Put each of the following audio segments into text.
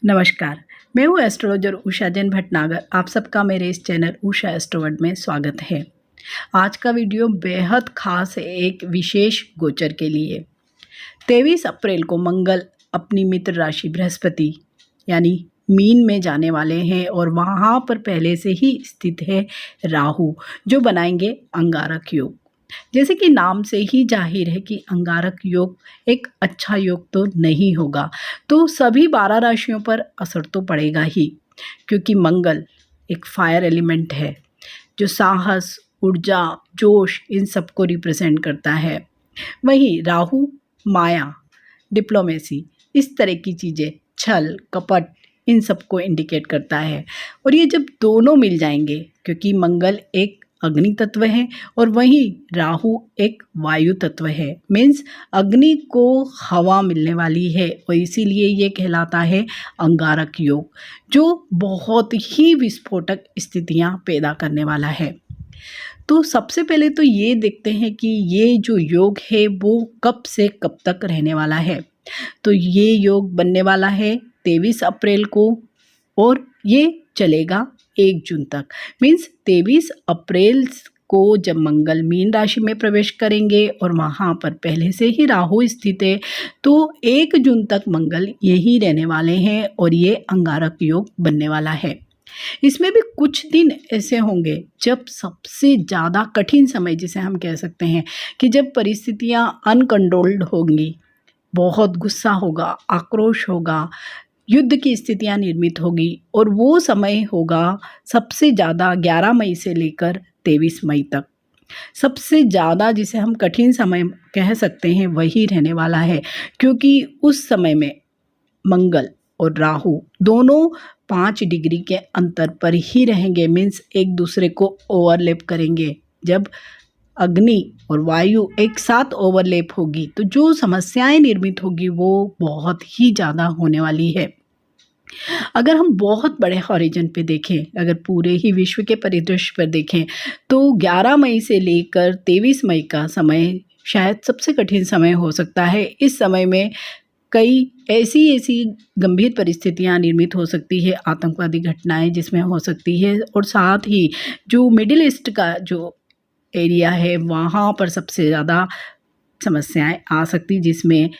नमस्कार, मैं हूँ एस्ट्रोलॉजर उषा जैन भटनागर। आप सबका मेरे इस चैनल उषा एस्ट्रोवर्ड में स्वागत है। आज का वीडियो बेहद खास है एक विशेष गोचर के लिए। 23 अप्रैल को मंगल अपनी मित्र राशि बृहस्पति यानी मीन में जाने वाले हैं और वहाँ पर पहले से ही स्थित है राहु, जो बनाएंगे अंगारक योग। जैसे कि नाम से ही जाहिर है कि अंगारक योग एक अच्छा योग तो नहीं होगा, तो सभी 12 राशियों पर असर तो पड़ेगा ही, क्योंकि मंगल एक फायर एलिमेंट है जो साहस, ऊर्जा, जोश इन सबको रिप्रेजेंट करता है। वहीं राहु माया, डिप्लोमेसी, इस तरह की चीज़ें, छल कपट, इन सबको इंडिकेट करता है। और ये जब दोनों मिल जाएंगे, क्योंकि मंगल एक अग्नि तत्व है और वहीं राहु एक वायु तत्व है, मीन्स अग्नि को हवा मिलने वाली है और इसीलिए ये कहलाता है अंगारक योग, जो बहुत ही विस्फोटक स्थितियां पैदा करने वाला है। तो सबसे पहले तो ये देखते हैं कि ये जो योग है वो कब से कब तक रहने वाला है। तो ये योग बनने वाला है 23 अप्रैल को और ये चलेगा 1 जून तक। मीन्स 23 अप्रैल को जब मंगल मीन राशि में प्रवेश करेंगे और वहाँ पर पहले से ही राहु स्थित है, तो 1 जून तक मंगल यहीं रहने वाले हैं और ये अंगारक योग बनने वाला है। इसमें भी कुछ दिन ऐसे होंगे जब सबसे ज़्यादा कठिन समय, जिसे हम कह सकते हैं कि जब परिस्थितियाँ अनकंट्रोल्ड होंगी, बहुत गुस्सा होगा, आक्रोश होगा, युद्ध की स्थितियां निर्मित होगी, और वो समय होगा सबसे ज़्यादा 11 मई से लेकर 23 मई तक। सबसे ज़्यादा जिसे हम कठिन समय कह सकते हैं वही रहने वाला है, क्योंकि उस समय में मंगल और राहु दोनों 5 डिग्री के अंतर पर ही रहेंगे। मीन्स एक दूसरे को ओवरलैप करेंगे। जब अग्नि और वायु एक साथ ओवरलैप होगी तो जो समस्याएं निर्मित होगी वो बहुत ही ज़्यादा होने वाली है। अगर हम बहुत बड़े हॉरिजन पे देखें, अगर पूरे ही विश्व के परिदृश्य पर देखें, तो 11 मई से लेकर 23 मई का समय शायद सबसे कठिन समय हो सकता है। इस समय में कई ऐसी गंभीर परिस्थितियां निर्मित हो सकती है, आतंकवादी घटनाएं जिसमें हो सकती है, और साथ ही जो मिडिल ईस्ट का जो एरिया है वहाँ पर सबसे ज़्यादा समस्याएं आ सकती, जिसमें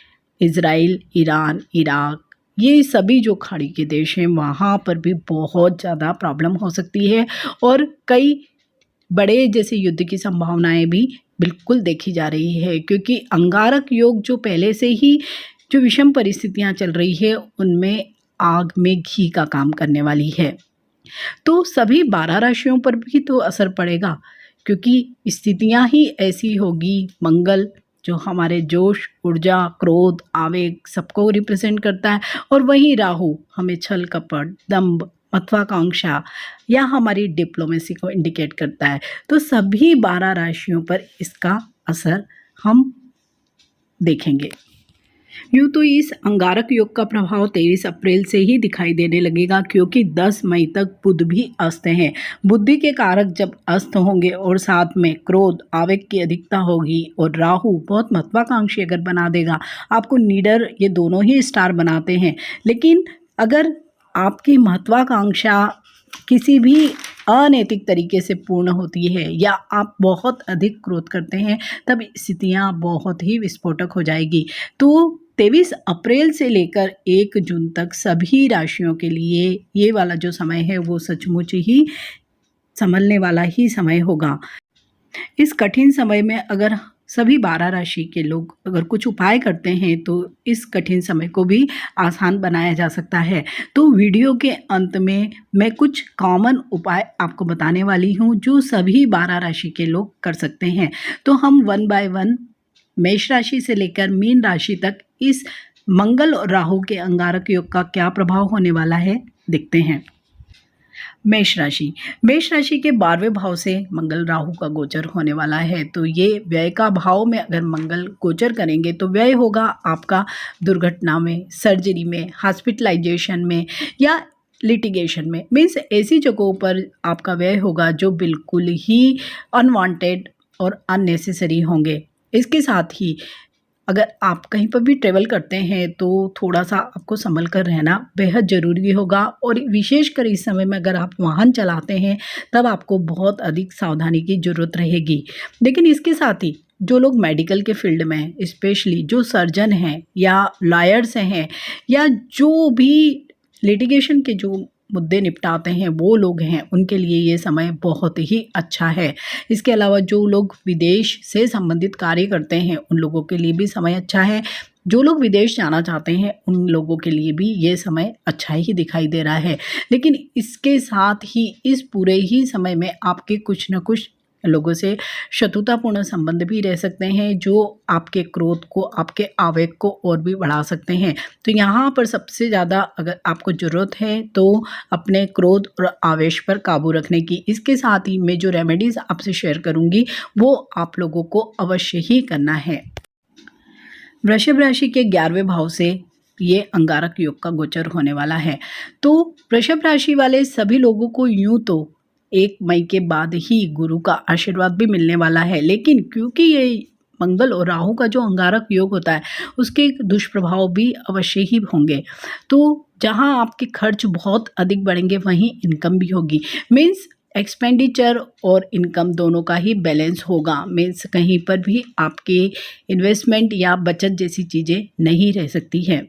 इज़राइल, ईरान, इराक, ये सभी जो खाड़ी के देश हैं वहाँ पर भी बहुत ज़्यादा प्रॉब्लम हो सकती है। और कई बड़े जैसे युद्ध की संभावनाएं भी बिल्कुल देखी जा रही है, क्योंकि अंगारक योग जो पहले से ही जो विषम परिस्थितियां चल रही है उनमें आग में घी का काम करने वाली है। तो सभी 12 राशियों पर भी तो असर पड़ेगा, क्योंकि स्थितियां ही ऐसी होगी। मंगल जो हमारे जोश, ऊर्जा, क्रोध, आवेग सबको रिप्रेजेंट करता है, और वहीं राहु हमें छल कपट, दंभ, महत्वाकांक्षा या हमारी डिप्लोमेसी को इंडिकेट करता है। तो सभी 12 राशियों पर इसका असर हम देखेंगे। यूँ तो इस अंगारक योग का प्रभाव 23 अप्रैल से ही दिखाई देने लगेगा, क्योंकि 10 मई तक बुध भी अस्त हैं। बुद्धि के कारक जब अस्त होंगे और साथ में क्रोध, आवेग की अधिकता होगी, और राहु बहुत महत्वाकांक्षी अगर बना देगा, आपको नीडर, ये दोनों ही स्टार बनाते हैं। लेकिन अगर आपकी महत्वाकांक्षा किसी भी अनैतिक तरीके से पूर्ण होती है या आप बहुत अधिक क्रोध करते हैं, तब स्थितियाँ बहुत ही विस्फोटक हो जाएगी। तो 23 अप्रैल से लेकर 1 जून तक सभी राशियों के लिए ये वाला जो समय है वो सचमुच ही संभलने वाला ही समय होगा। इस कठिन समय में अगर सभी 12 राशि के लोग अगर कुछ उपाय करते हैं तो इस कठिन समय को भी आसान बनाया जा सकता है। तो वीडियो के अंत में मैं कुछ कॉमन उपाय आपको बताने वाली हूँ जो सभी 12 राशि के लोग कर सकते हैं। तो हम 1 बाय 1 मेष राशि से लेकर मीन राशि तक इस मंगल और राहु के अंगारक योग का क्या प्रभाव होने वाला है देखते हैं। मेष राशि के 12वें भाव से मंगल राहु का गोचर होने वाला है। तो ये व्यय का भाव में अगर मंगल गोचर करेंगे तो व्यय होगा आपका दुर्घटना में, सर्जरी में, हॉस्पिटलाइजेशन में या लिटिगेशन में। मीन्स ऐसी जगहों पर आपका व्यय होगा जो बिल्कुल ही अनवांटेड और अननेसेसरी होंगे। इसके साथ ही अगर आप कहीं पर भी ट्रैवल करते हैं तो थोड़ा-सा आपको सँभल कर रहना बेहद ज़रूरी होगा और विशेषकर इस समय में अगर आप वाहन चलाते हैं, तब आपको बहुत अधिक सावधानी की ज़रूरत रहेगी। लेकिन इसके साथ ही जो लोग मेडिकल के फ़ील्ड में हैं, स्पेशली जो सर्जन हैं या लॉयर्स हैं या जो भी लिटिगेशन के जो मुद्दे निपटाते हैं वो लोग हैं, उनके लिए ये समय बहुत ही अच्छा है। इसके अलावा जो लोग विदेश से संबंधित कार्य करते हैं, उन लोगों के लिए भी समय अच्छा है। जो लोग विदेश जाना चाहते हैं, उन लोगों के लिए भी ये समय अच्छा ही दिखाई दे रहा है। लेकिन इसके साथ ही इस पूरे ही समय में आपके कुछ न कुछ लोगों से शत्रुतापूर्ण संबंध भी रह सकते हैं, जो आपके क्रोध को, आपके आवेग को और भी बढ़ा सकते हैं। तो यहाँ पर सबसे ज़्यादा अगर आपको ज़रूरत है तो अपने क्रोध और आवेश पर काबू रखने की। इसके साथ ही मैं जो रेमेडीज़ आपसे शेयर करूँगी वो आप लोगों को अवश्य ही करना है। वृषभ राशि के 11वें भाव से ये अंगारक योग का गोचर होने वाला है। तो वृषभ राशि वाले सभी लोगों को यूं तो 1 मई के बाद ही गुरु का आशीर्वाद भी मिलने वाला है, लेकिन क्योंकि ये मंगल और राहु का जो अंगारक योग होता है उसके दुष्प्रभाव भी अवश्य ही होंगे। तो जहां आपके खर्च बहुत अधिक बढ़ेंगे वहीं इनकम भी होगी। मीन्स एक्सपेंडिचर और इनकम दोनों का ही बैलेंस होगा। मीन्स कहीं पर भी आपके इन्वेस्टमेंट या बचत जैसी चीज़ें नहीं रह सकती हैं।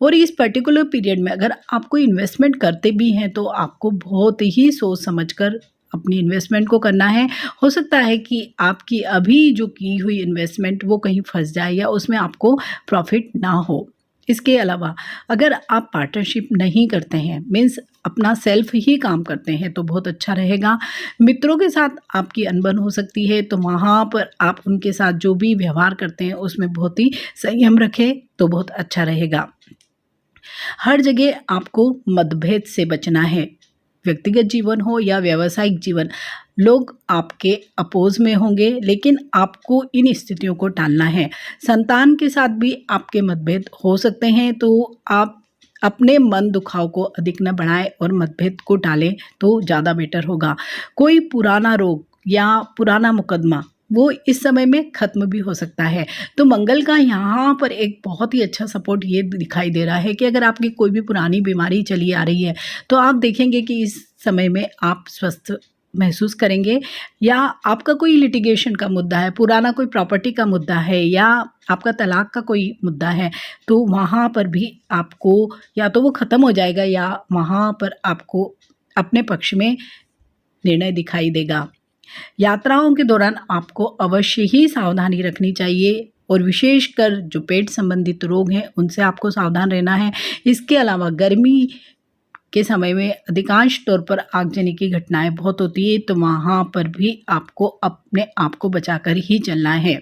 और इस पर्टिकुलर पीरियड में अगर आप कोई इन्वेस्टमेंट करते भी हैं तो आपको बहुत ही सोच समझकर अपनी इन्वेस्टमेंट को करना है। हो सकता है कि आपकी अभी जो की हुई इन्वेस्टमेंट वो कहीं फंस जाए या उसमें आपको प्रॉफिट ना हो। इसके अलावा अगर आप पार्टनरशिप नहीं करते हैं, मीन्स अपना सेल्फ ही काम करते हैं, तो बहुत अच्छा रहेगा। मित्रों के साथ आपकी अनबन हो सकती है, तो वहाँ पर आप उनके साथ जो भी व्यवहार करते हैं उसमें बहुत ही संयम रखें तो बहुत अच्छा रहेगा। हर जगह आपको मतभेद से बचना है। व्यक्तिगत जीवन हो या व्यावसायिक जीवन, लोग आपके अपोज में होंगे, लेकिन आपको इन स्थितियों को टालना है। संतान के साथ भी आपके मतभेद हो सकते हैं, तो आप अपने मन दुखाव को अधिक न बढ़ाएं और मतभेद को टालें तो ज़्यादा बेटर होगा। कोई पुराना रोग या पुराना मुकदमा वो इस समय में ख़त्म भी हो सकता है। तो मंगल का यहाँ पर एक बहुत ही अच्छा सपोर्ट ये दिखाई दे रहा है कि अगर आपकी कोई भी पुरानी बीमारी चली आ रही है तो आप देखेंगे कि इस समय में आप स्वस्थ महसूस करेंगे। या आपका कोई लिटिगेशन का मुद्दा है, पुराना कोई प्रॉपर्टी का मुद्दा है या आपका तलाक का कोई मुद्दा है, तो वहाँ पर भी आपको या तो वो ख़त्म हो जाएगा या वहाँ पर आपको अपने पक्ष में निर्णय दिखाई देगा। यात्राओं के दौरान आपको अवश्य ही सावधानी रखनी चाहिए और विशेषकर जो पेट संबंधित रोग हैं उनसे आपको सावधान रहना है। इसके अलावा गर्मी के समय में अधिकांश तौर पर आगजनी की घटनाएं बहुत होती है, तो वहाँ पर भी आपको अपने आप को बचाकर ही चलना है।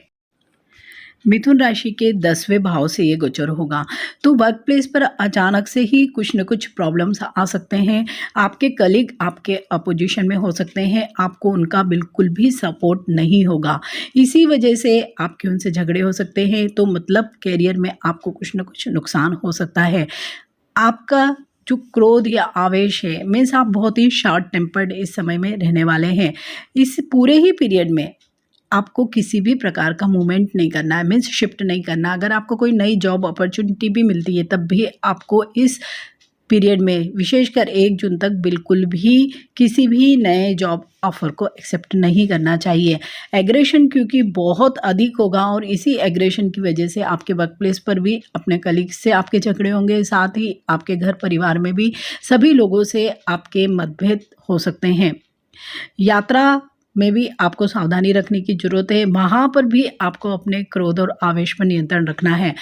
मिथुन राशि के 10वें भाव से ये गोचर होगा, तो वर्क प्लेस पर अचानक से ही कुछ न कुछ प्रॉब्लम्स आ सकते हैं। आपके कलीग आपके अपोजिशन में हो सकते हैं, आपको उनका बिल्कुल भी सपोर्ट नहीं होगा, इसी वजह से आपके उनसे झगड़े हो सकते हैं। तो मतलब करियर में आपको कुछ न कुछ नुकसान हो सकता है। आपका जो क्रोध या आवेश है, मीन्स आप बहुत ही शॉर्ट टेम्पर्ड इस समय में रहने वाले हैं। इस पूरे ही पीरियड में आपको किसी भी प्रकार का मूवमेंट नहीं करना है, मीन्स शिफ्ट नहीं करना। अगर आपको कोई नई जॉब अपॉर्चुनिटी भी मिलती है तब भी आपको इस पीरियड में विशेषकर 1 जून तक बिल्कुल भी किसी भी नए जॉब ऑफ़र को एक्सेप्ट नहीं करना चाहिए। एग्रेशन क्योंकि बहुत अधिक होगा और इसी एग्रेशन की वजह से आपके वर्क प्लेस पर भी अपने कलीग्स से आपके झगड़े होंगे, साथ ही आपके घर परिवार में भी सभी लोगों से आपके मतभेद हो सकते हैं। यात्रा में भी आपको सावधानी रखने की ज़रूरत है, वहाँ पर भी आपको अपने क्रोध और आवेश पर नियंत्रण रखना है।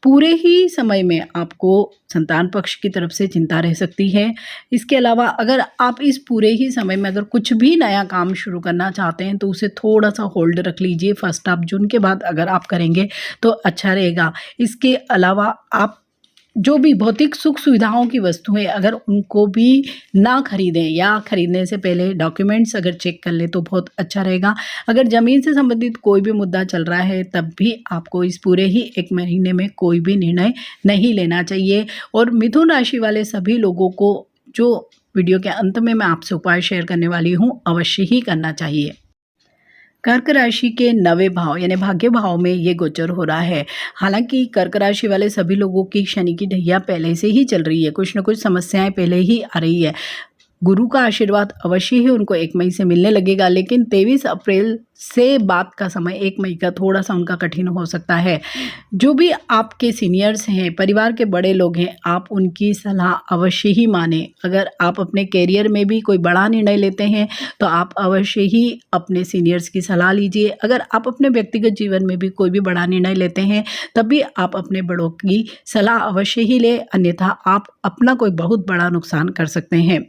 पूरे ही समय में आपको संतान पक्ष की तरफ से चिंता रह सकती है। इसके अलावा अगर आप इस पूरे ही समय में अगर कुछ भी नया काम शुरू करना चाहते हैं तो उसे थोड़ा-सा होल्ड रख लीजिए। फर्स्ट हाफ जून के बाद अगर आप करेंगे तो अच्छा रहेगा। इसके अलावा आप जो भी भौतिक सुख सुविधाओं की वस्तुएं अगर उनको भी ना खरीदें या खरीदने से पहले डॉक्यूमेंट्स अगर चेक कर लें तो बहुत अच्छा रहेगा। अगर ज़मीन से संबंधित कोई भी मुद्दा चल रहा है तब भी आपको इस पूरे ही 1 महीने में कोई भी निर्णय नहीं लेना चाहिए। और मिथुन राशि वाले सभी लोगों को जो वीडियो के अंत में मैं आपसे उपाय शेयर करने वाली हूँ अवश्य ही करना चाहिए। कर्क राशि के 9वें भाव यानी भाग्य भाव में ये गोचर हो रहा है। हालांकि कर्क राशि वाले सभी लोगों की शनि की ढैया पहले से ही चल रही है, कुछ न कुछ समस्याएं पहले ही आ रही है। गुरु का आशीर्वाद अवश्य ही उनको 1 मई से मिलने लगेगा, लेकिन 23 अप्रैल से बाद का समय 1 मई का थोड़ा सा उनका कठिन हो सकता है। जो भी आपके सीनियर्स हैं, परिवार के बड़े लोग हैं, आप उनकी सलाह अवश्य ही मानें। अगर आप अपने करियर में भी कोई बड़ा निर्णय लेते हैं तो आप अवश्य ही अपने सीनियर्स की सलाह लीजिए। अगर आप अपने व्यक्तिगत जीवन में भी कोई भी बड़ा निर्णय लेते हैं तब भी आप अपने बड़ों की सलाह अवश्य ही लें, अन्यथा आप अपना कोई बहुत बड़ा नुकसान कर सकते हैं।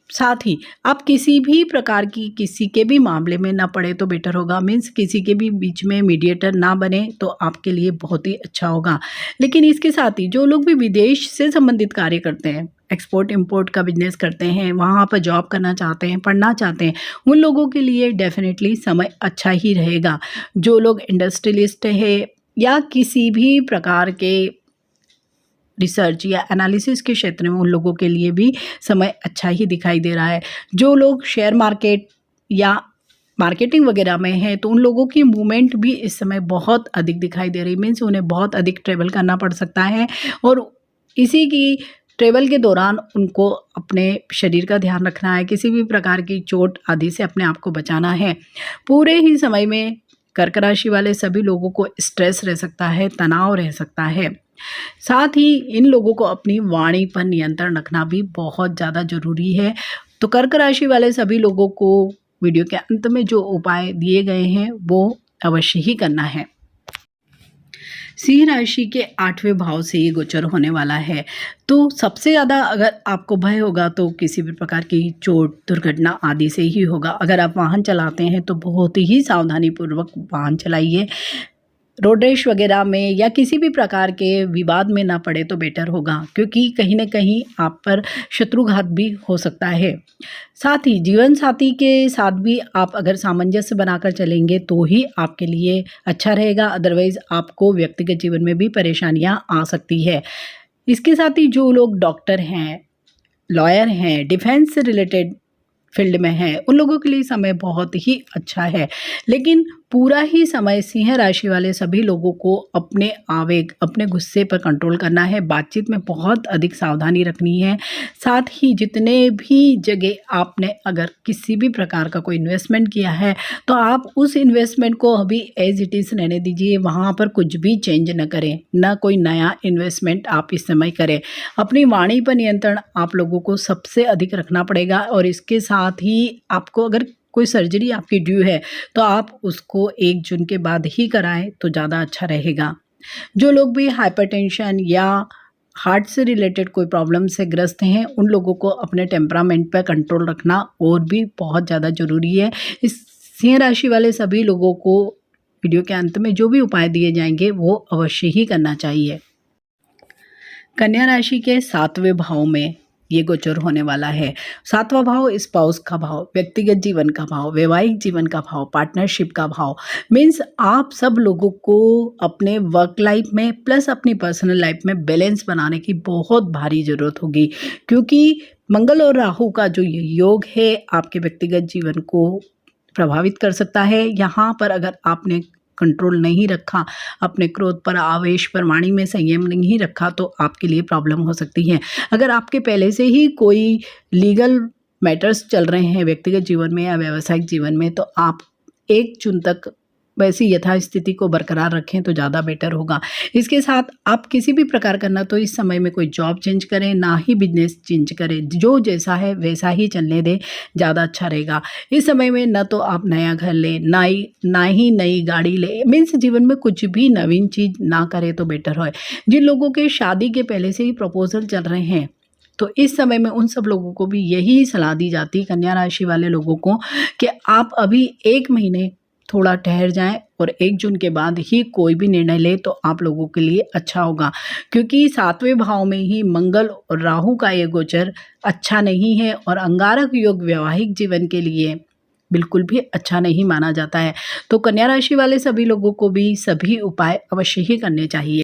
साथ ही आप किसी भी प्रकार की किसी के भी मामले में ना पड़े तो बेटर होगा। मीन्स किसी के भी बीच में मीडिएटर ना बने तो आपके लिए बहुत ही अच्छा होगा। लेकिन इसके साथ ही जो लोग भी विदेश से संबंधित कार्य करते हैं, एक्सपोर्ट इंपोर्ट का बिजनेस करते हैं, वहाँ पर जॉब करना चाहते हैं, पढ़ना चाहते हैं, उन लोगों के लिए डेफिनेटली समय अच्छा ही रहेगा। जो लोग इंडस्ट्रियलिस्ट है या किसी भी प्रकार के रिसर्च या एनालिसिस के क्षेत्र में, उन लोगों के लिए भी समय अच्छा ही दिखाई दे रहा है। जो लोग शेयर मार्केट या मार्केटिंग वगैरह में हैं तो उन लोगों की मूवमेंट भी इस समय बहुत अधिक दिखाई दे रही। मीन्स उन्हें बहुत अधिक ट्रेवल करना पड़ सकता है और इसी की ट्रेवल के दौरान उनको अपने शरीर का ध्यान रखना है, किसी भी प्रकार की चोट आदि से अपने आप को बचाना है। पूरे ही समय में कर्क राशि वाले सभी लोगों को स्ट्रेस रह सकता है, तनाव रह सकता है। साथ ही इन लोगों को अपनी वाणी पर नियंत्रण रखना भी बहुत ज़्यादा ज़रूरी है। तो कर्क राशि वाले सभी लोगों को वीडियो के अंत में जो उपाय दिए गए हैं वो अवश्य ही करना है। सिंह राशि के 8वें भाव से ये गोचर होने वाला है। तो सबसे ज़्यादा अगर आपको भय होगा तो किसी भी प्रकार की चोट, दुर्घटना आदि से ही होगा। अगर आप वाहन चलाते हैं तो बहुत ही सावधानीपूर्वक वाहन चलाइए। रोड रेश वगैरह में या किसी भी प्रकार के विवाद में ना पड़े तो बेटर होगा, क्योंकि कहीं ना कहीं आप पर शत्रुघात भी हो सकता है। साथ ही जीवन साथी के साथ भी आप अगर सामंजस्य बनाकर चलेंगे तो ही आपके लिए अच्छा रहेगा, अदरवाइज़ आपको व्यक्तिगत जीवन में भी परेशानियां आ सकती है। इसके साथ ही जो लोग डॉक्टर हैं, लॉयर हैं, डिफेंस से रिलेटेड फील्ड में हैं, उन लोगों के लिए समय बहुत ही अच्छा है। लेकिन पूरा ही समय सिंह राशि वाले सभी लोगों को अपने आवेग, अपने गुस्से पर कंट्रोल करना है। बातचीत में बहुत अधिक सावधानी रखनी है। साथ ही जितने भी जगह आपने अगर किसी भी प्रकार का कोई इन्वेस्टमेंट किया है तो आप उस इन्वेस्टमेंट को अभी एज इट इज़ रहने दीजिए, वहाँ पर कुछ भी चेंज न करें, ना कोई नया इन्वेस्टमेंट आप इस समय करें। अपनी वाणी पर नियंत्रण आप लोगों को सबसे अधिक रखना पड़ेगा। और इसके साथ ही आपको अगर कोई सर्जरी आपकी ड्यू है तो आप उसको 1 जून के बाद ही कराएं तो ज़्यादा अच्छा रहेगा। जो लोग भी हाइपरटेंशन या हार्ट से रिलेटेड कोई प्रॉब्लम से ग्रस्त हैं, उन लोगों को अपने टेम्परामेंट पर कंट्रोल रखना और भी बहुत ज़्यादा ज़रूरी है। इस सिंह राशि वाले सभी लोगों को वीडियो के अंत में जो भी उपाय दिए जाएंगे वो अवश्य ही करना चाहिए। कन्या राशि के 7वें भाव में ये गोचर होने वाला है। 7वां भाव स्पाउस का भाव, व्यक्तिगत जीवन का भाव, वैवाहिक जीवन का भाव, पार्टनरशिप का भाव। मीन्स आप सब लोगों को अपने वर्क लाइफ में प्लस अपनी पर्सनल लाइफ में बैलेंस बनाने की बहुत भारी ज़रूरत होगी, क्योंकि मंगल और राहु का जो ये योग है आपके व्यक्तिगत जीवन को प्रभावित कर सकता है। यहाँ पर अगर आपने कंट्रोल नहीं रखा, अपने क्रोध पर, आवेश पर, वाणी में संयम नहीं रखा तो आपके लिए प्रॉब्लम हो सकती है। अगर आपके पहले से ही कोई लीगल मैटर्स चल रहे हैं व्यक्तिगत जीवन में या व्यावसायिक जीवन में तो आप 1 जून तक वैसी यथास्थिति को बरकरार रखें तो ज़्यादा बेटर होगा। इसके साथ आप किसी भी प्रकार का ना तो इस समय में कोई जॉब चेंज करें, ना ही बिजनेस चेंज करें, जो जैसा है वैसा ही चलने दें, ज़्यादा अच्छा रहेगा। इस समय में ना तो आप नया घर लें, ना ही नई गाड़ी लें। मीन्स जीवन में कुछ भी नवीन चीज़ ना करें तो बेटर हो। जिन लोगों के शादी के पहले से ही प्रपोजल चल रहे हैं तो इस समय में उन सब लोगों को भी यही सलाह दी जाती है, कन्या राशि वाले लोगों को, कि आप अभी 1 महीने थोड़ा ठहर जाएं और 1 जून के बाद ही कोई भी निर्णय ले तो आप लोगों के लिए अच्छा होगा, क्योंकि 7वें भाव में ही मंगल और राहु का ये गोचर अच्छा नहीं है और अंगारक योग वैवाहिक जीवन के लिए बिल्कुल भी अच्छा नहीं माना जाता है। तो कन्या राशि वाले सभी लोगों को भी सभी उपाय अवश्य ही करने चाहिए।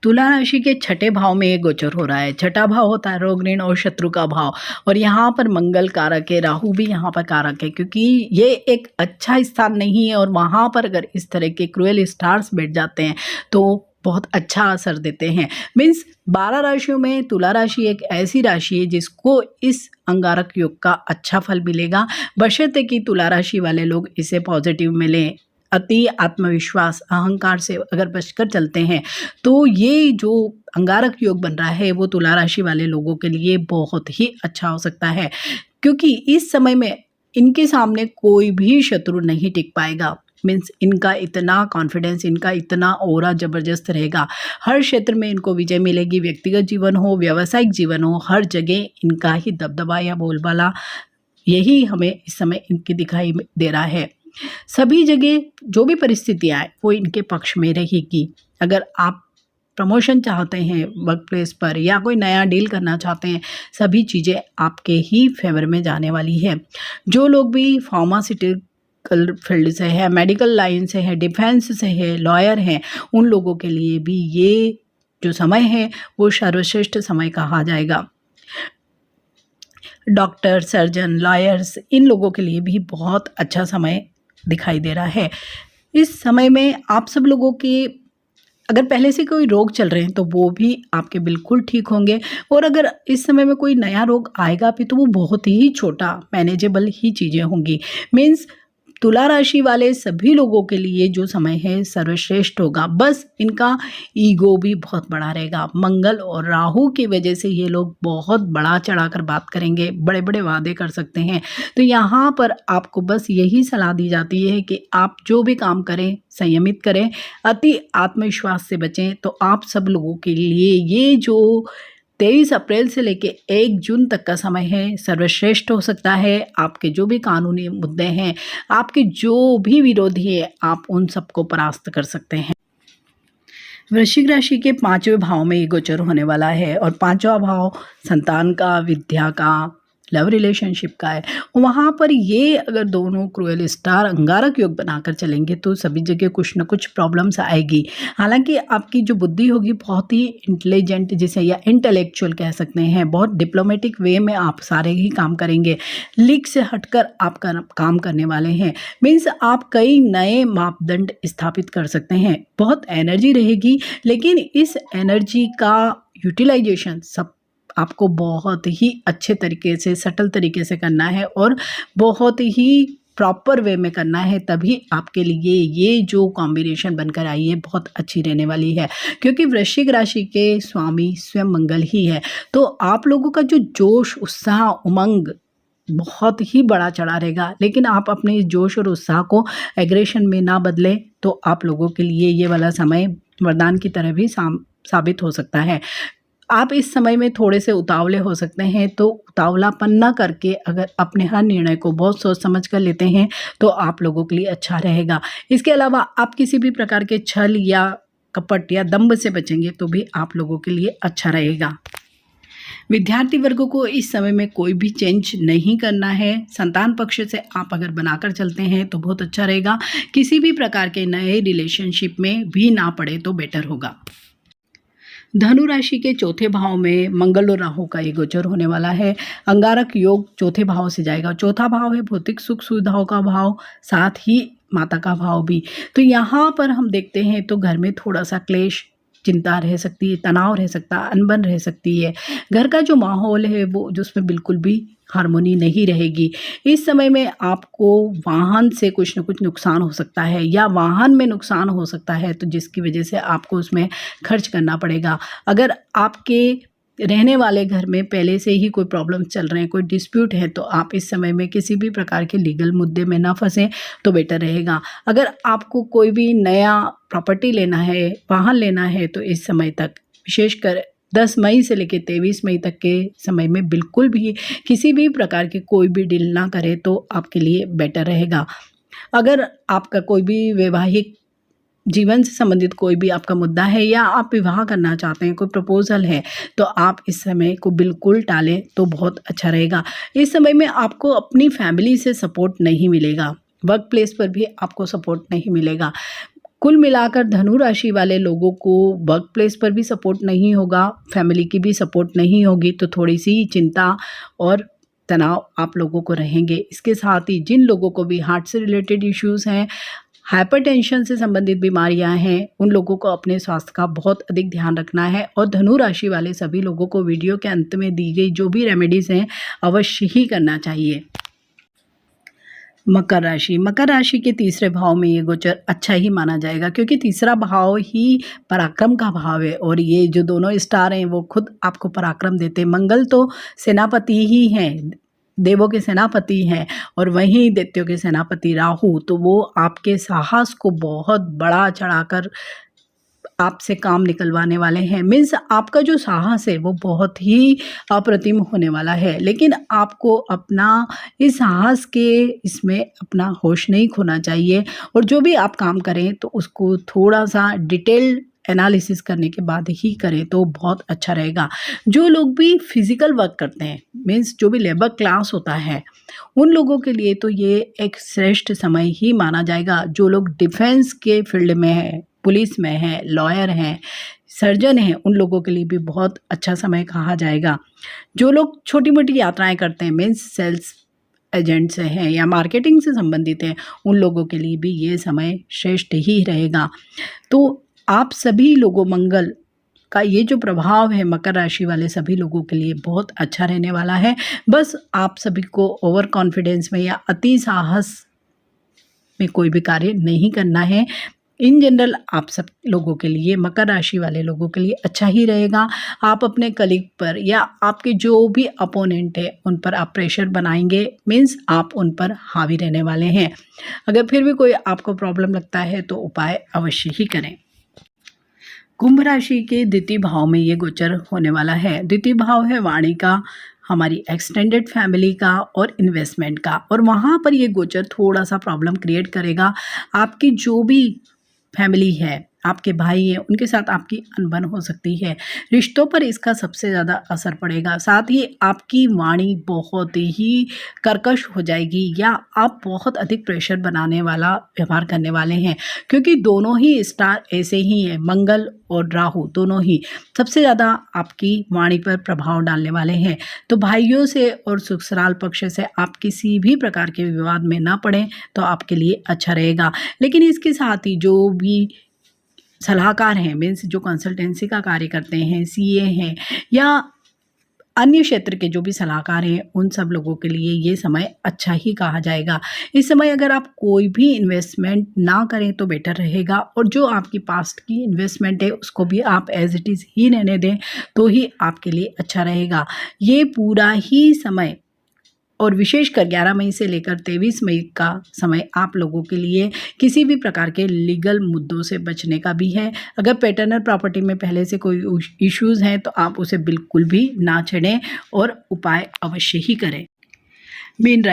तुला राशि के छठे भाव में ये गोचर हो रहा है। छठा भाव होता है रोग ऋण और शत्रु का भाव, और यहाँ पर मंगल कारक है, राहु भी यहाँ पर कारक है, क्योंकि ये एक अच्छा स्थान नहीं है और वहाँ पर अगर इस तरह के क्रूएल स्टार्स बैठ जाते हैं तो बहुत अच्छा असर देते हैं। मीन्स 12 राशियों में तुला राशि एक ऐसी राशि है जिसको इस अंगारक योग का अच्छा फल मिलेगा, बशर्ते कि तुला राशि वाले लोग इसे पॉजिटिव में लें। अति आत्मविश्वास अहंकार से अगर बचकर चलते हैं तो ये जो अंगारक योग बन रहा है वो तुला राशि वाले लोगों के लिए बहुत ही अच्छा हो सकता है, क्योंकि इस समय में इनके सामने कोई भी शत्रु नहीं टिक पाएगा। मीन्स इनका इतना कॉन्फिडेंस, इनका इतना ऑरा ज़बरदस्त रहेगा, हर क्षेत्र में इनको विजय मिलेगी। व्यक्तिगत जीवन हो, व्यावसायिक जीवन हो, हर जगह इनका ही दबदबा या बोलबाला यही हमें इस समय इनकी दिखाई दे रहा है। सभी जगह जो भी परिस्थितियाँ आए वो इनके पक्ष में रहेगी। अगर आप प्रमोशन चाहते हैं वर्क प्लेस पर या कोई नया डील करना चाहते हैं, सभी चीज़ें आपके ही फेवर में जाने वाली है। जो लोग भी फार्मास्यूटिकल फील्ड से है, मेडिकल लाइन से है, डिफेंस से है, लॉयर हैं, उन लोगों के लिए भी ये जो समय है वो सर्वश्रेष्ठ समय कहा जाएगा। डॉक्टर, सर्जन, लॉयर्स, इन लोगों के लिए भी बहुत अच्छा समय दिखाई दे रहा है। इस समय में आप सब लोगों के अगर पहले से कोई रोग चल रहे हैं तो वो भी आपके बिल्कुल ठीक होंगे, और अगर इस समय में कोई नया रोग आएगा भी तो वो बहुत ही छोटा मैनेजेबल ही चीज़ें होंगी। मीन्स तुला राशि वाले सभी लोगों के लिए जो समय है सर्वश्रेष्ठ होगा। बस इनका ईगो भी बहुत बड़ा रहेगा। मंगल और राहु की वजह से ये लोग बहुत बड़ा चढ़ाकर बात करेंगे, बड़े बड़े वादे कर सकते हैं। तो यहाँ पर आपको बस यही सलाह दी जाती है कि आप जो भी काम करें संयमित करें, अति आत्मविश्वास से बचें। तो आप सब लोगों के लिए ये जो 23 अप्रैल से लेके 1 जून तक का समय है सर्वश्रेष्ठ हो सकता है। आपके जो भी कानूनी मुद्दे हैं, आपके जो भी विरोधी है, आप उन सबको परास्त कर सकते हैं। वृश्चिक राशि के 5वें भाव में ये गोचर होने वाला है, और 5वां भाव संतान का, विद्या का, लव रिलेशनशिप का है। वहाँ पर ये अगर दोनों क्रूएल स्टार अंगारक योग बनाकर चलेंगे तो सभी जगह कुछ न कुछ प्रॉब्लम्स आएगी। हालांकि आपकी जो बुद्धि होगी बहुत ही इंटेलिजेंट, जिसे या इंटेलेक्चुअल कह सकते हैं, बहुत डिप्लोमेटिक वे में आप सारे ही काम करेंगे। लीक से हटकर आप काम करने वाले हैं। मीन्स आप कई नए मापदंड स्थापित कर सकते हैं। बहुत एनर्जी रहेगी, लेकिन इस एनर्जी का यूटिलाइजेशन सब आपको बहुत ही अच्छे तरीके से, सटल तरीके से करना है और बहुत ही प्रॉपर वे में करना है। तभी आपके लिए ये जो कॉम्बिनेशन बनकर आई है बहुत अच्छी रहने वाली है, क्योंकि वृश्चिक राशि के स्वामी स्वयं मंगल ही है। तो आप लोगों का जो जोश, उत्साह, उमंग बहुत ही बड़ा चढ़ा रहेगा, लेकिन आप अपने इस जोश और उत्साह को एग्रेशन में ना बदलें तो आप लोगों के लिए ये वाला समय वरदान की तरह भी साबित हो सकता है। आप इस समय में थोड़े से उतावले हो सकते हैं, तो उतावलापन न करके अगर अपने हर निर्णय को बहुत सोच समझ कर लेते हैं तो आप लोगों के लिए अच्छा रहेगा। इसके अलावा आप किसी भी प्रकार के छल या कपट या दंभ से बचेंगे तो भी आप लोगों के लिए अच्छा रहेगा। विद्यार्थी वर्गों को इस समय में कोई भी चेंज नहीं करना है। संतान पक्ष से आप अगर बनाकर चलते हैं तो बहुत अच्छा रहेगा। किसी भी प्रकार के नए रिलेशनशिप में भी ना पड़े तो बेटर होगा। धनु राशि के 4थे भाव में मंगल और राहु का ये गोचर होने वाला है। अंगारक योग 4थे भाव से जाएगा। 4था भाव है भौतिक सुख सुविधाओं का भाव, साथ ही माता का भाव भी। तो यहाँ पर हम देखते हैं तो घर में थोड़ा सा क्लेश, चिंता रह सकती है, तनाव रह सकता है, अनबन रह सकती है। घर का जो माहौल है वो जिसमें बिल्कुल भी हार्मोनी नहीं रहेगी। इस समय में आपको वाहन से कुछ न कुछ नुकसान हो सकता है, या वाहन में नुकसान हो सकता है, तो जिसकी वजह से आपको उसमें खर्च करना पड़ेगा। अगर आपके रहने वाले घर में पहले से ही कोई प्रॉब्लम चल रहे हैं, कोई डिस्प्यूट है, तो आप इस समय में किसी भी प्रकार के लीगल मुद्दे में ना फंसें तो बेटर रहेगा। अगर आपको कोई भी नया प्रॉपर्टी लेना है, वाहन लेना है, तो इस समय तक, विशेषकर 10 मई से लेकर 23 मई तक के समय में बिल्कुल भी किसी भी प्रकार की कोई भी डील ना करें तो आपके लिए बेटर रहेगा। अगर आपका कोई भी वैवाहिक जीवन से संबंधित कोई भी आपका मुद्दा है, या आप विवाह करना चाहते हैं, कोई प्रपोजल है, तो आप इस समय को बिल्कुल टालें तो बहुत अच्छा रहेगा। इस समय में आपको अपनी फैमिली से सपोर्ट नहीं मिलेगा। वर्क प्लेस पर भी आपको सपोर्ट नहीं मिलेगा। कुल मिलाकर धनु राशि वाले लोगों को वर्क प्लेस पर भी सपोर्ट नहीं होगा, फैमिली की भी सपोर्ट नहीं होगी, तो थोड़ी-सी चिंता और तनाव आप लोगों को रहेंगे। इसके साथ ही जिन लोगों को भी हार्ट से रिलेटेड इश्यूज़ हैं, हाइपरटेंशन से संबंधित बीमारियां हैं, उन लोगों को अपने स्वास्थ्य का बहुत अधिक ध्यान रखना है और धनु राशि वाले सभी लोगों को वीडियो के अंत में दी गई जो भी रेमेडीज़ हैं अवश्य ही करना चाहिए। मकर राशि के तीसरे भाव में ये गोचर अच्छा ही माना जाएगा, क्योंकि तीसरा भाव ही पराक्रम का भाव है और ये जो दोनों स्टार हैं वो खुद आपको पराक्रम देते हैं। मंगल तो सेनापति ही हैं, देवों के सेनापति हैं, और वहीं दैत्यों के सेनापति राहु, तो वो आपके साहस को बहुत बढ़ा चढ़ाकर आपसे काम निकलवाने वाले हैं। मीन्स आपका जो साहस है वो बहुत ही अप्रतिम होने वाला है, लेकिन आपको अपना इस साहस के इसमें अपना होश नहीं खोना चाहिए और जो भी आप काम करें तो उसको थोड़ा सा डिटेल एनालिसिस करने के बाद ही करें तो बहुत अच्छा रहेगा। जो लोग भी फिजिकल वर्क करते हैं, मीन्स जो भी लेबर क्लास होता है, उन लोगों के लिए तो ये एक श्रेष्ठ समय ही माना जाएगा। जो लोग डिफेंस के फील्ड में हैं, पुलिस में हैं, लॉयर हैं, सर्जन हैं, उन लोगों के लिए भी बहुत अच्छा समय कहा जाएगा। जो लोग छोटी मोटी यात्राएं करते हैं, मीन्स सेल्स एजेंट्स हैं या मार्केटिंग से संबंधित हैं, उन लोगों के लिए भी ये समय श्रेष्ठ ही रहेगा। तो आप सभी लोगों, मंगल का ये जो प्रभाव है मकर राशि वाले सभी लोगों के लिए बहुत अच्छा रहने वाला है। बस आप सभी को ओवर कॉन्फिडेंस में या अति साहस में कोई भी कार्य नहीं करना है। इन जनरल आप सब लोगों के लिए, मकर राशि वाले लोगों के लिए अच्छा ही रहेगा। आप अपने कलीग पर या आपके जो भी अपोनेंट है उन पर आप प्रेशर बनाएंगे, मीन्स आप उन पर हावी रहने वाले हैं। अगर फिर भी कोई आपको प्रॉब्लम लगता है तो उपाय अवश्य ही करें। कुंभ राशि के द्वितीय भाव में ये गोचर होने वाला है। द्वितीय भाव है वाणी का, हमारी एक्सटेंडेड फैमिली का और इन्वेस्टमेंट का, और वहाँ पर ये गोचर थोड़ा सा प्रॉब्लम क्रिएट करेगा। आपकी जो भी फैमिली है, आपके भाई हैं, उनके साथ आपकी अनबन हो सकती है, रिश्तों पर इसका सबसे ज़्यादा असर पड़ेगा। साथ ही आपकी वाणी बहुत ही कर्कश हो जाएगी या आप बहुत अधिक प्रेशर बनाने वाला व्यवहार करने वाले हैं, क्योंकि दोनों ही स्टार ऐसे ही हैं, मंगल और राहु दोनों ही सबसे ज़्यादा आपकी वाणी पर प्रभाव डालने वाले हैं। तो भाइयों से और ससुराल पक्ष से आप किसी भी प्रकार के विवाद में ना पड़ें तो आपके लिए अच्छा रहेगा। लेकिन इसके साथ ही जो भी सलाहकार हैं, मीन्स जो कंसल्टेंसी का कार्य करते हैं, सीए हैं या अन्य क्षेत्र के जो भी सलाहकार हैं, उन सब लोगों के लिए ये समय अच्छा ही कहा जाएगा। इस समय अगर आप कोई भी इन्वेस्टमेंट ना करें तो बेटर रहेगा, और जो आपकी पास्ट की इन्वेस्टमेंट है उसको भी आप एज इट इज़ ही रहने दें तो ही आपके लिए अच्छा रहेगा। ये पूरा ही समय और विशेषकर 11 मई से लेकर 23 मई का समय आप लोगों के लिए किसी भी प्रकार के लीगल मुद्दों से बचने का भी है। अगर पैटर्नल प्रॉपर्टी में पहले से कोई इश्यूज़ हैं तो आप उसे बिल्कुल भी ना छेड़ें और उपाय अवश्य ही करें। मीन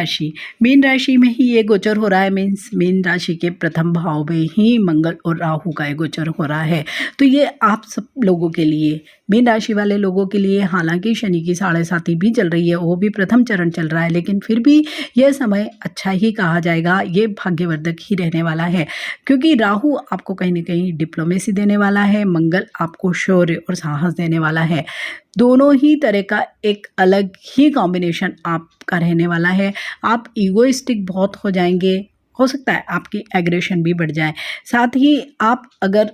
राशि में ही ये गोचर हो रहा है, मीन्स मीन राशि के प्रथम भाव में ही मंगल और राहु का ये गोचर हो रहा है। तो ये आप सब लोगों के लिए, मीन राशि वाले लोगों के लिए, हालांकि शनि की 7.5 भी चल रही है, वो भी प्रथम चरण चल रहा है, लेकिन फिर भी यह समय अच्छा ही कहा जाएगा। ये भाग्यवर्धक ही रहने वाला है, क्योंकि राहु आपको कहीं ना कहीं डिप्लोमेसी देने वाला है, मंगल आपको शौर्य और साहस देने वाला है। दोनों ही तरह का एक अलग ही कॉम्बिनेशन आपका रहने वाला है। आप ईगोइस्टिक बहुत हो जाएंगे, हो सकता है आपकी एग्रेशन भी बढ़ जाए। साथ ही आप अगर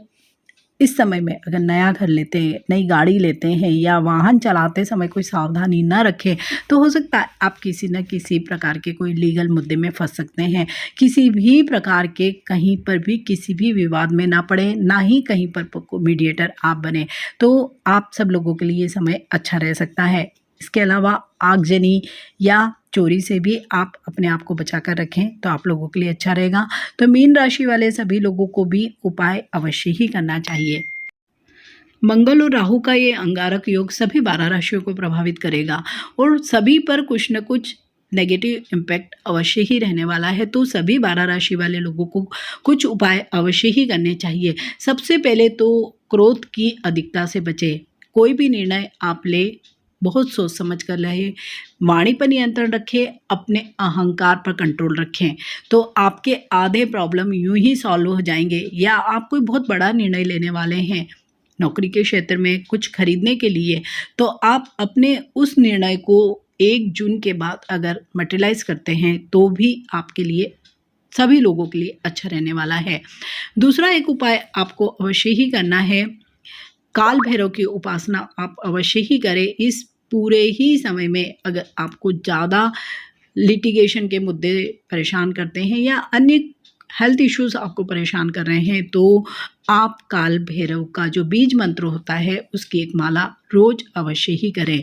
इस समय में अगर नया घर लेते हैं, नई गाड़ी लेते हैं या वाहन चलाते समय कोई सावधानी ना रखें तो हो सकता है आप किसी न किसी प्रकार के कोई लीगल मुद्दे में फंस सकते हैं। किसी भी प्रकार के कहीं पर भी किसी भी विवाद में ना पड़े, ना ही कहीं पर मीडिएटर आप बने, तो आप सब लोगों के लिए ये समय अच्छा रह सकता है। इसके अलावा आगजनी या चोरी से भी आप अपने आप को बचा कर रखें तो आप लोगों के लिए अच्छा रहेगा। तो मीन राशि वाले सभी लोगों को भी उपाय अवश्य ही करना चाहिए। मंगल और राहु का ये अंगारक योग सभी 12 राशियों को प्रभावित करेगा और सभी पर कुछ न कुछ नेगेटिव इम्पैक्ट अवश्य ही रहने वाला है। तो सभी 12 राशि वाले लोगों को कुछ उपाय अवश्य ही करने चाहिए। सबसे पहले तो क्रोध की अधिकता से बचें। कोई भी निर्णय आप ले बहुत सोच समझ कर रहे, वाणी पर नियंत्रण रखें, अपने अहंकार पर कंट्रोल रखें, तो आपके आधे प्रॉब्लम यूं ही सॉल्व हो जाएंगे। या आप कोई बहुत बड़ा निर्णय लेने वाले हैं नौकरी के क्षेत्र में कुछ खरीदने के लिए, तो आप अपने उस निर्णय को 1 जून के बाद अगर मटेरियलाइज करते हैं तो भी आपके लिए, सभी लोगों के लिए अच्छा रहने वाला है। दूसरा एक उपाय आपको अवश्य ही करना है, काल भैरव की उपासना आप अवश्य ही करें। इस पूरे ही समय में अगर आपको ज़्यादा लिटिगेशन के मुद्दे परेशान करते हैं या अन्य हेल्थ इश्यूज आपको परेशान कर रहे हैं, तो आप काल भैरव का जो बीज मंत्र होता है उसकी एक माला रोज अवश्य ही करें।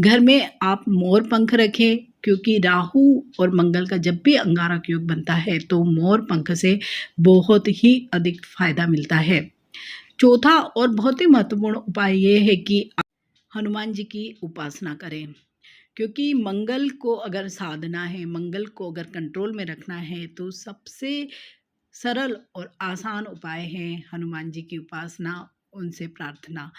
घर में आप मोर पंख रखें, क्योंकि राहु और मंगल का जब भी अंगारक योग बनता है तो मोर पंख से बहुत ही अधिक फायदा मिलता है। चौथा और बहुत ही महत्वपूर्ण उपाय ये है कि आप हनुमान जी की उपासना करें, क्योंकि मंगल को अगर साधना है, मंगल को अगर कंट्रोल में रखना है, तो सबसे सरल और आसान उपाय है हनुमान जी की उपासना, उनसे प्रार्थना।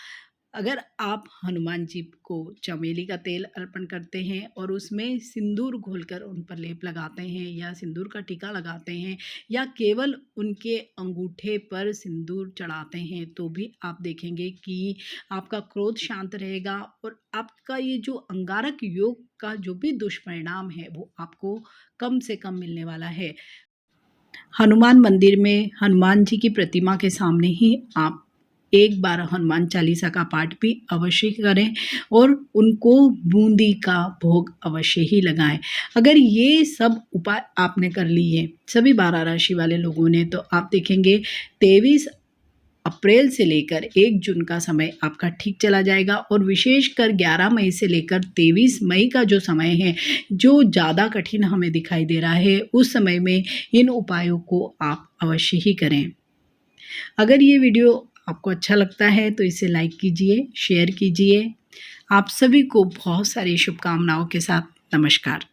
अगर आप हनुमान जी को चमेली का तेल अर्पण करते हैं और उसमें सिंदूर घोलकर उन पर लेप लगाते हैं या सिंदूर का टीका लगाते हैं या केवल उनके अंगूठे पर सिंदूर चढ़ाते हैं, तो भी आप देखेंगे कि आपका क्रोध शांत रहेगा और आपका ये जो अंगारक योग का जो भी दुष्परिणाम है वो आपको कम से कम मिलने वाला है। हनुमान मंदिर में हनुमान जी की प्रतिमा के सामने ही आप एक बार हनुमान चालीसा का पाठ भी अवश्य करें और उनको बूंदी का भोग अवश्य ही लगाएं। अगर ये सब उपाय आपने कर लिए सभी 12 राशि वाले लोगों ने, तो आप देखेंगे 23 अप्रैल से लेकर 1 जून का समय आपका ठीक चला जाएगा। और विशेषकर 11 मई से लेकर 23 मई का जो समय है, जो ज़्यादा कठिन हमें दिखाई दे रहा है, उस समय में इन उपायों को आप अवश्य ही करें। अगर ये वीडियो आपको अच्छा लगता है तो इसे लाइक कीजिए, शेयर कीजिए। आप सभी को बहुत सारी शुभकामनाओं के साथ नमस्कार।